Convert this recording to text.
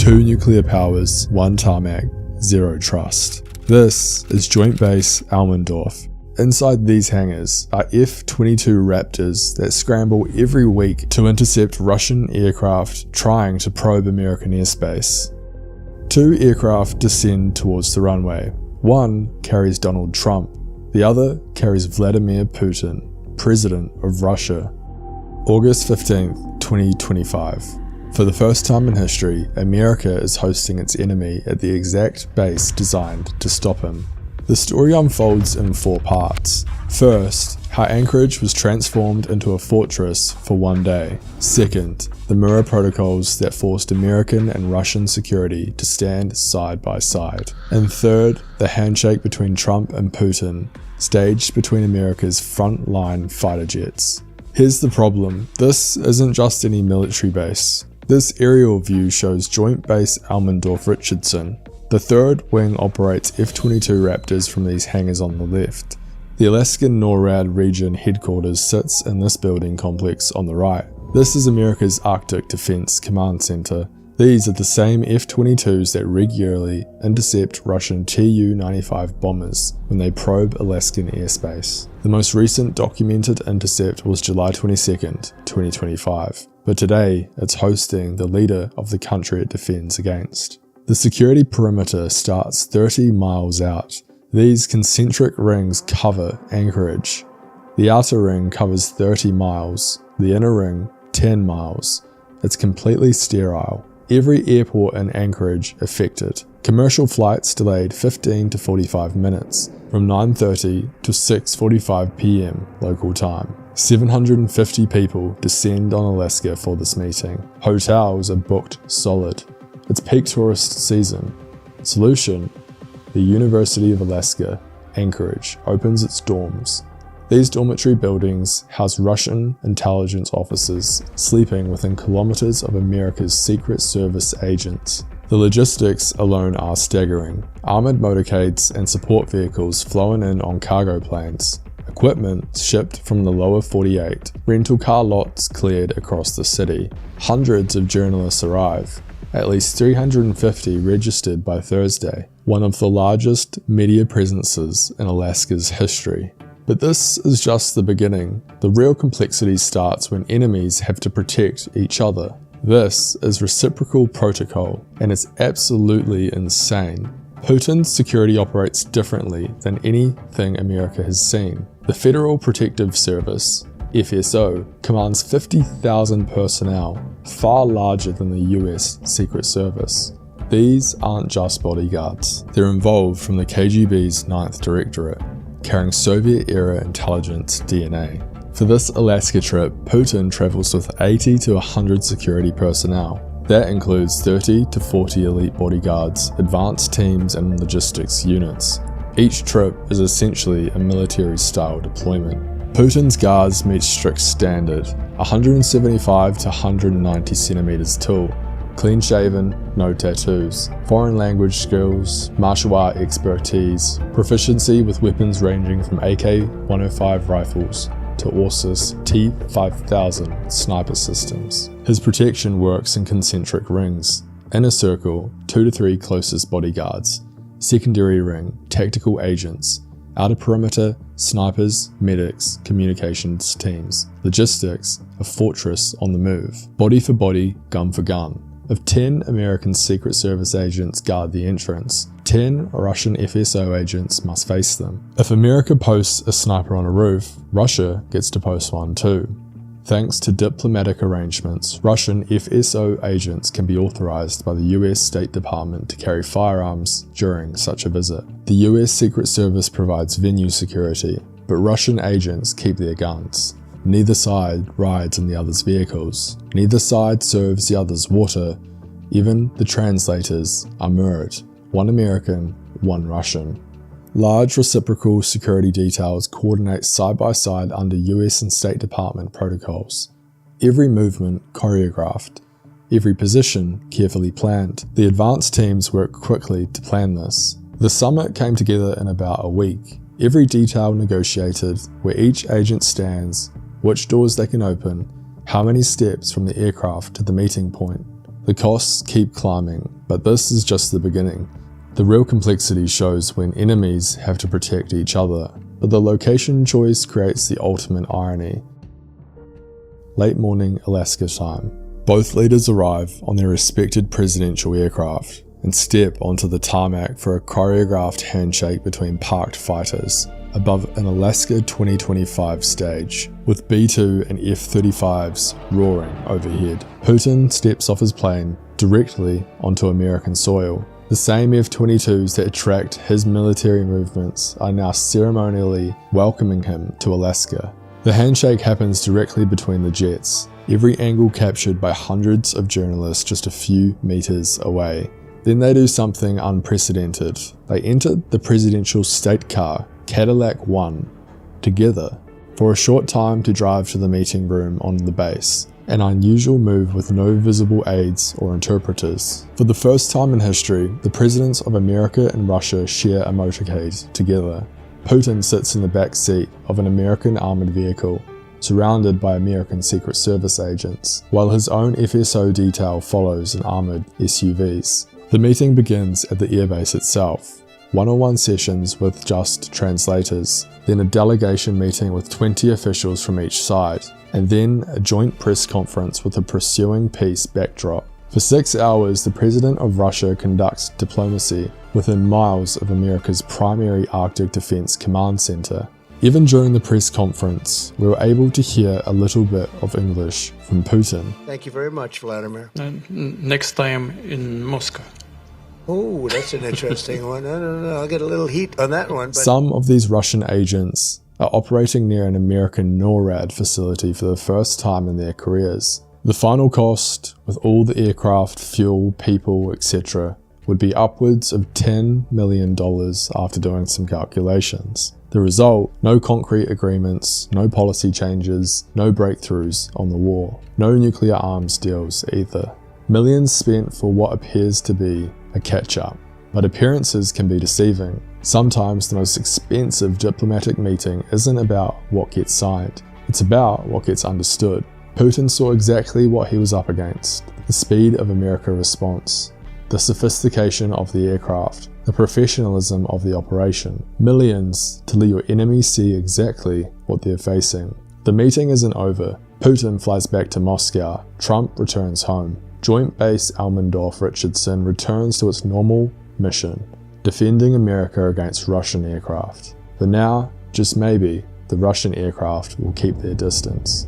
2 nuclear powers, 1 tarmac, 0 trust. This is Joint Base Almendorf. Inside these hangars are F-22 Raptors that scramble every week to intercept Russian aircraft trying to probe American airspace. 2 aircraft descend towards the runway. One carries Donald Trump, the other carries Vladimir Putin, President of Russia. August 15th, 2025. For the first time in history, America is hosting its enemy at the exact base designed to stop him. The story unfolds in 4 parts. First, how Anchorage was transformed into a fortress for one day. Second, the mirror protocols that forced American and Russian security to stand side by side. And third, the handshake between Trump and Putin, staged between America's front-line fighter jets. Here's the problem, this isn't just any military base. This aerial view shows Joint Base Almendorf-Richardson. The 3rd Wing operates F-22 Raptors from these hangars on the left. The Alaskan NORAD region headquarters sits in this building complex on the right. This is America's Arctic Defense Command Center. These are the same F-22s that regularly intercept Russian Tu-95 bombers when they probe Alaskan airspace. The most recent documented intercept was July 22nd, 2025, but today it's hosting the leader of the country it defends against. The security perimeter starts 30 miles out. These concentric rings cover Anchorage. The outer ring covers 30 miles, the inner ring 10 miles. It's completely sterile. Every airport in Anchorage affected. Commercial flights delayed 15 to 45 minutes, from 9:30 to 6:45 p.m. local time. 750 people descend on Alaska for this meeting. Hotels are booked solid. It's peak tourist season. Solution: the University of Alaska, Anchorage, opens its dorms. These dormitory buildings house Russian intelligence officers sleeping within kilometers of America's Secret Service agents. The logistics alone are staggering. Armored motorcades and support vehicles flown in on cargo planes. Equipment shipped from the lower 48. Rental car lots cleared across the city. Hundreds of journalists arrive. At least 350 registered by Thursday. One of the largest media presences in Alaska's history. But this is just the beginning. The real complexity starts when enemies have to protect each other. This is reciprocal protocol, and it's absolutely insane. Putin's security operates differently than anything America has seen. The Federal Protective Service, FSO, commands 50,000 personnel, far larger than the US Secret Service. These aren't just bodyguards. They're involved from the KGB's 9th Directorate, carrying Soviet-era intelligence DNA. For this Alaska trip, Putin travels with 80 to 100 security personnel. That includes 30 to 40 elite bodyguards, advanced teams and logistics units. Each trip is essentially a military-style deployment. Putin's guards meet strict standard, 175 to 190 centimeters tall, clean-shaven, no tattoos, foreign language skills, martial art expertise, proficiency with weapons ranging from AK-105 rifles to Orsis T-5000 sniper systems. His protection works in concentric rings. Inner circle, 2 to 3 closest bodyguards. Secondary ring, tactical agents. Outer perimeter, snipers, medics, communications teams. Logistics, a fortress on the move. Body for body, gun for gun. If 10 American Secret Service agents guard the entrance, 10 Russian FSO agents must face them. If America posts a sniper on a roof, Russia gets to post one too. Thanks to diplomatic arrangements, Russian FSO agents can be authorized by the US State Department to carry firearms during such a visit. The US Secret Service provides venue security, but Russian agents keep their guns. Neither side rides in the other's vehicles. Neither side serves the other's water. Even the translators are mirrored. One American, one Russian. Large reciprocal security details coordinate side by side under US and State Department protocols. Every movement choreographed. Every position carefully planned. The advanced teams work quickly to plan this. The summit came together in about a week. Every detail negotiated, where each agent stands, which doors they can open, how many steps from the aircraft to the meeting point. The costs keep climbing, but this is just the beginning. The real complexity shows when enemies have to protect each other, but the location choice creates the ultimate irony. Late morning Alaska time. Both leaders arrive on their respected presidential aircraft and step onto the tarmac for a choreographed handshake between parked fighters above an Alaska 2025 stage, with B-2 and F-35s roaring overhead. Putin steps off his plane directly onto American soil. The same F-22s that tracked his military movements are now ceremonially welcoming him to Alaska. The handshake happens directly between the jets, every angle captured by hundreds of journalists just a few meters away. Then they do something unprecedented. They enter the presidential state car, Cadillac 1, together for a short time to drive to the meeting room on the base. An unusual move with no visible aides or interpreters. For the first time in history, the presidents of America and Russia share a motorcade together. Putin sits in the back seat of an American armored vehicle, surrounded by American Secret Service agents, while his own FSO detail follows in armored SUVs. The meeting begins at the airbase itself, one-on-one sessions with just translators, then a delegation meeting with 20 officials from each side, and then a joint press conference with a pursuing peace backdrop. For 6 hours, the president of Russia conducts diplomacy within miles of America's primary Arctic Defense Command Center. Even during the press conference, we were able to hear a little bit of English from Putin. Thank you very much, Vladimir. Next time in Moscow. Oh, that's an interesting one. I don't know. I'll get a little heat on that one. But some of these Russian agents are operating near an American NORAD facility for the first time in their careers. The final cost, with all the aircraft, fuel, people, etc., would be upwards of $10 million after doing some calculations. The result, no concrete agreements, no policy changes, no breakthroughs on the war, no nuclear arms deals either. Millions spent for what appears to be a catch-up. But appearances can be deceiving. Sometimes the most expensive diplomatic meeting isn't about what gets signed, it's about what gets understood. Putin saw exactly what he was up against: the speed of America's response, the sophistication of the aircraft, the professionalism of the operation. Millions to let your enemies see exactly what they're facing. The meeting isn't over. Putin flies back to Moscow. Trump returns home. Joint Base Elmendorf-Richardson returns to its normal mission, defending America against Russian aircraft. But now, just maybe, the Russian aircraft will keep their distance.